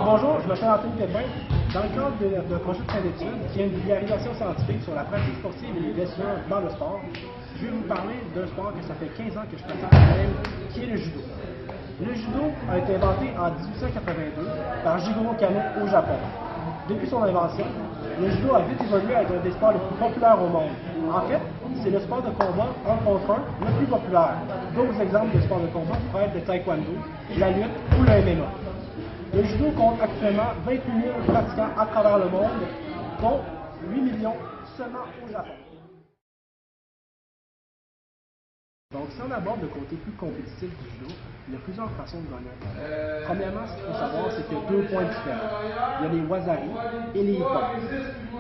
Bonjour, je m'appelle Anthony Pépin. Dans le cadre d'un projet de fin d'études qui est une vulgarisation scientifique sur la pratique sportive et les blessures dans le sport, je vais vous parler d'un sport que ça fait 15 ans que je pratique moi-même, qui est le judo. Le judo a été inventé en 1882 par Jigoro Kano au Japon. Depuis son invention, le judo a vite évolué à être un des sports les plus populaires au monde. En fait, c'est le sport de combat un contre un le plus populaire. D'autres exemples de sports de combat pourraient être le taekwondo, la lutte ou le MMA. Le judo compte actuellement 28 000 pratiquants à travers le monde, dont 8 millions seulement au Japon. Donc, si on aborde le côté plus compétitif du judo, il y a plusieurs façons de gagner. Premièrement, ce qu'il faut savoir, c'est qu'il y a deux points différents. Il y a les wazari et les ippons.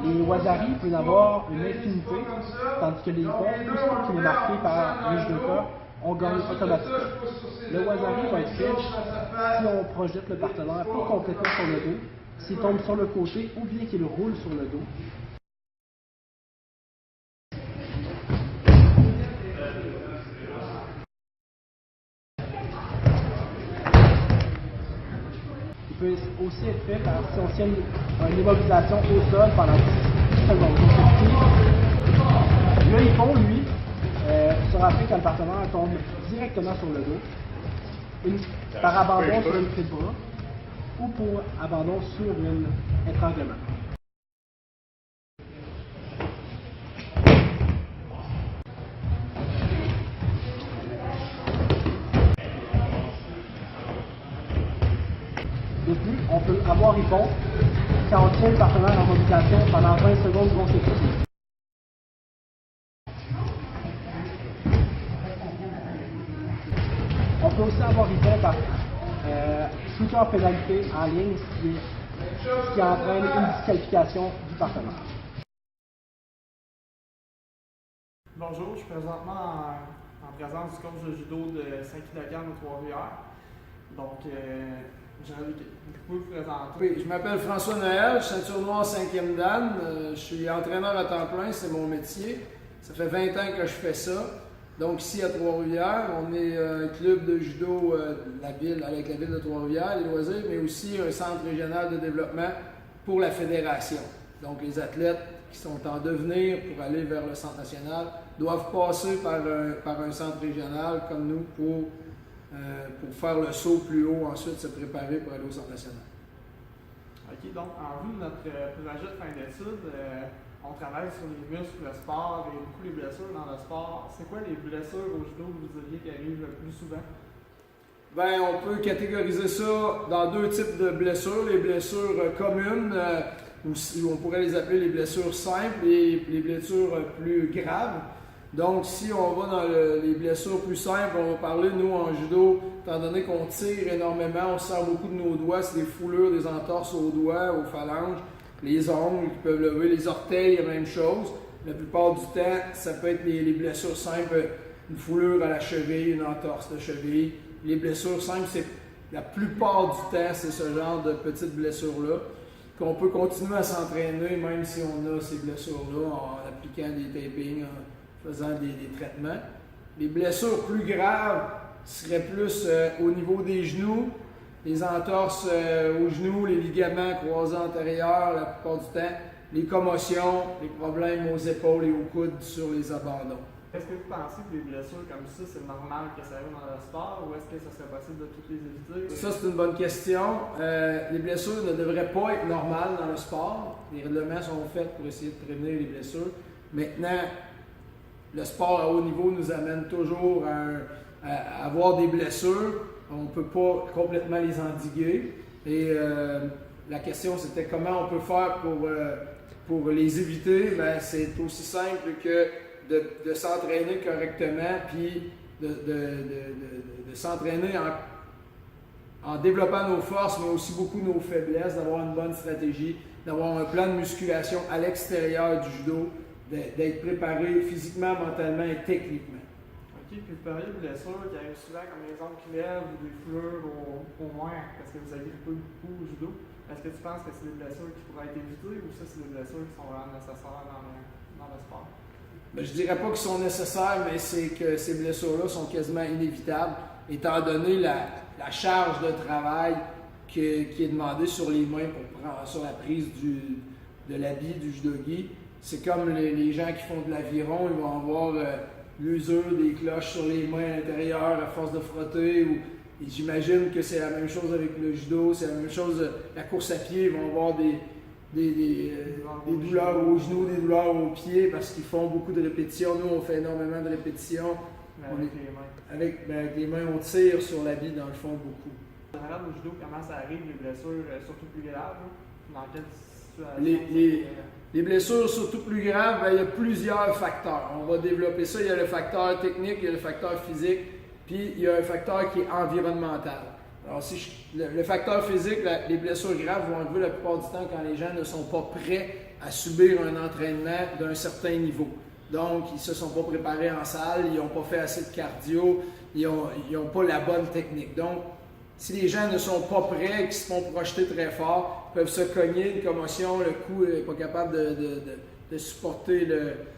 Les wazari peuvent avoir une infinité, tandis que les ippons, aussitôt qu'il est marqué par le judoka, on gagne automatiquement. Le wazari va être fait si on projette le partenaire pas complètement sur le dos, s'il tombe sur le côté ou bien qu'il roule sur le dos. Il peut aussi être fait par si on tient une immobilisation au sol pendant 10 secondes. Le hippon, lui, sera fait quand le partenaire tombe directement sur le dos, par abandon sur une clé de bras ou pour abandon sur un étranglement. De plus, on peut avoir hippon quand on tient le partenaire en mobilisation pendant 20 secondes consécutives. On peut aussi avoir hippon par shooter pénalité en ligne, qui entraîne une disqualification du partenaire. Bonjour, je suis présentement en présence du coach de judo de Saint-Hilaire de Trois-Rivières. Donc, j'aimerais vous présenter. Oui, je m'appelle François Noël, ceinture noire 5e dan. Je suis entraîneur à temps plein, c'est mon métier. Ça fait 20 ans que je fais ça. Donc ici à Trois-Rivières, on est un club de judo de la ville, avec la ville de Trois-Rivières, les loisirs, mais aussi un centre régional de développement pour la fédération. Donc les athlètes qui sont en devenir pour aller vers le centre national doivent passer par un centre régional comme nous pour faire le saut plus haut, ensuite se préparer pour aller au centre national. OK, donc en vue de notre projet de fin d'études, on travaille sur les muscles, le sport et beaucoup les blessures dans le sport. C'est quoi les blessures au judo que vous diriez qui arrivent le plus souvent? Bien, on peut catégoriser ça dans deux types de blessures. Les blessures communes, ou on pourrait les appeler les blessures simples, et les blessures plus graves. Donc, si on va dans les blessures plus simples, on va parler, nous, en judo, étant donné qu'on tire énormément, on sert beaucoup de nos doigts, c'est des foulures, des entorses aux doigts, aux phalanges, les ongles qui peuvent lever, les orteils, la même chose. La plupart du temps, ça peut être les blessures simples, une foulure à la cheville, une entorse de cheville. Les blessures simples, c'est la plupart du temps, c'est ce genre de petites blessures-là qu'on peut continuer à s'entraîner, même si on a ces blessures-là, en appliquant des tapings, en faisant des traitements. Les blessures plus graves seraient plus au niveau des genoux, les entorses aux genoux, les ligaments croisés antérieurs la plupart du temps, les commotions, les problèmes aux épaules et aux coudes sur les abandons. Est-ce que vous pensez que des blessures comme ça, c'est normal que ça arrive dans le sport ou est-ce que ça serait possible de toutes les éviter? Ça, c'est une bonne question. Les blessures ne devraient pas être normales dans le sport. Les règlements sont faits pour essayer de prévenir les blessures. Maintenant, le sport à haut niveau nous amène toujours à avoir des blessures. On ne peut pas complètement les endiguer. Et la question, c'était comment on peut faire pour les éviter. Bien, c'est aussi simple que de s'entraîner correctement, puis de s'entraîner en développant nos forces, mais aussi beaucoup nos faiblesses, d'avoir une bonne stratégie, d'avoir un plan de musculation à l'extérieur du judo, d'être préparé physiquement, mentalement et techniquement. OK, puis vous parlez de blessures qui arrivent souvent comme les ongles qui lèvent ou des foulures au moins parce que vous avez beaucoup au judo. Est-ce que tu penses que c'est des blessures qui pourraient être évitées ou ça, c'est des blessures qui sont vraiment nécessaires dans le sport? Je ne dirais pas qu'ils sont nécessaires, mais c'est que ces blessures-là sont quasiment inévitables, étant donné la charge de travail qui est demandé sur les mains sur la prise de l'habit du judogi. C'est comme les gens qui font de l'aviron, ils vont avoir l'usure des cloches sur les mains à l'intérieur à force de frotter. Et j'imagine que c'est la même chose avec le judo, c'est la même chose, la course à pied, ils vont avoir des douleurs aux genoux, des douleurs aux pieds parce qu'ils font beaucoup de répétitions. Nous, on fait énormément de répétitions. Avec les mains. Avec les mains, on tire sur l'habit dans le fond beaucoup. En général, au judo, comment ça arrive, les blessures, surtout plus graves? Dans quelle situation? Les blessures surtout plus graves, il y a plusieurs facteurs. On va développer ça. Il y a le facteur technique, il y a le facteur physique, puis il y a un facteur qui est environnemental. Alors, le facteur physique, les blessures graves vont arriver la plupart du temps quand les gens ne sont pas prêts à subir un entraînement d'un certain niveau. Donc, ils ne se sont pas préparés en salle, ils n'ont pas fait assez de cardio, ils n'ont pas la bonne technique. Donc, si les gens ne sont pas prêts, qu'ils se font projeter très fort, peuvent se cogner, une commotion, le cou n'est pas capable de supporter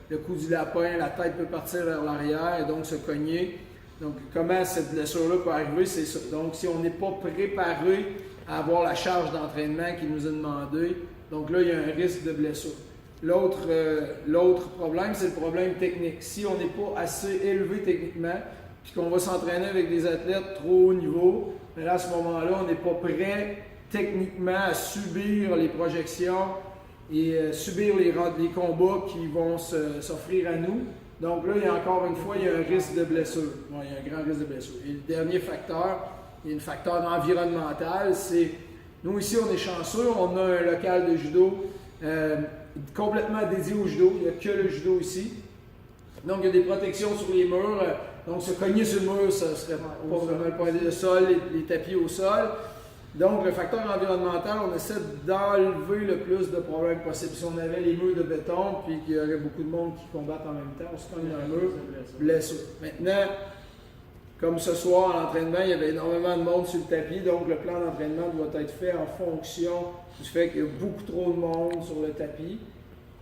le coup du lapin, la tête peut partir vers l'arrière et donc se cogner. Donc, comment cette blessure-là peut arriver? C'est ça. Donc, si on n'est pas préparé à avoir la charge d'entraînement qui nous est demandée, donc là, il y a un risque de blessure. L'autre problème, c'est le problème technique. Si on n'est pas assez élevé techniquement, puis qu'on va s'entraîner avec des athlètes trop haut niveau, mais là, à ce moment-là, on n'est pas prêt techniquement à subir les projections et subir les combats qui vont s'offrir à nous. Donc là, encore une fois, il y a un risque de blessure. Bon, il y a un grand risque de blessure. Et le dernier facteur, il y a un facteur environnemental, c'est, nous ici, on est chanceux, on a un local de judo complètement dédié au judo, il n'y a que le judo ici. Donc, il y a des protections sur les murs. Donc, se cogner sur le mur, ça serait pas vraiment le point de sol, les tapis au sol. Donc, le facteur environnemental, on essaie d'enlever le plus de problèmes possible. Si on avait les murs de béton, puis qu'il y aurait beaucoup de monde qui combattent en même temps, on se cogne dans le mur, blessure. Maintenant, comme ce soir à l'entraînement, il y avait énormément de monde sur le tapis, donc le plan d'entraînement doit être fait en fonction du fait qu'il y a beaucoup trop de monde sur le tapis.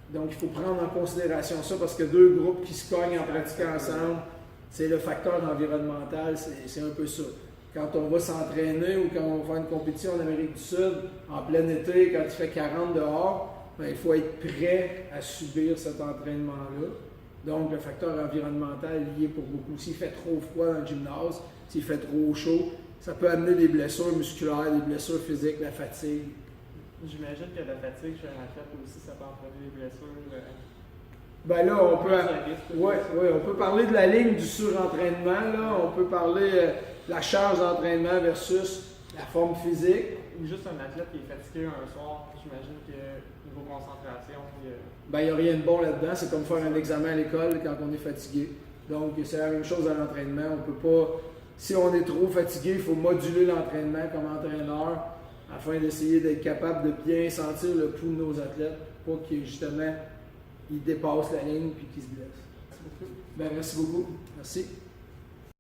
Donc, il faut prendre en considération ça parce que deux groupes qui se cognent en pratiquant ensemble, c'est le facteur environnemental, c'est un peu ça. Quand on va s'entraîner ou quand on va faire une compétition en Amérique du Sud, en plein été, quand il fait 40 dehors, ben, il faut être prêt à subir cet entraînement-là. Donc, le facteur environnemental est lié pour beaucoup. S'il fait trop froid dans le gymnase, s'il fait trop chaud, ça peut amener des blessures musculaires, des blessures physiques, la fatigue. J'imagine que la fatigue chez un athlète aussi, ça peut entraîner des blessures. Ben là, on peut parler de la ligne du surentraînement, là. On peut parler de la charge d'entraînement versus la forme physique. Ou juste un athlète qui est fatigué un soir, j'imagine que niveau concentration. Ben, il n'y a rien de bon là-dedans. C'est comme faire un examen à l'école quand on est fatigué. Donc, c'est la même chose à l'entraînement. On peut pas. Si on est trop fatigué, il faut moduler l'entraînement comme entraîneur afin d'essayer d'être capable de bien sentir le pouls de nos athlètes pour qu'ils, justement, ils dépassent la ligne et qu'ils se blessent. Merci beaucoup. Ben, merci beaucoup. Merci.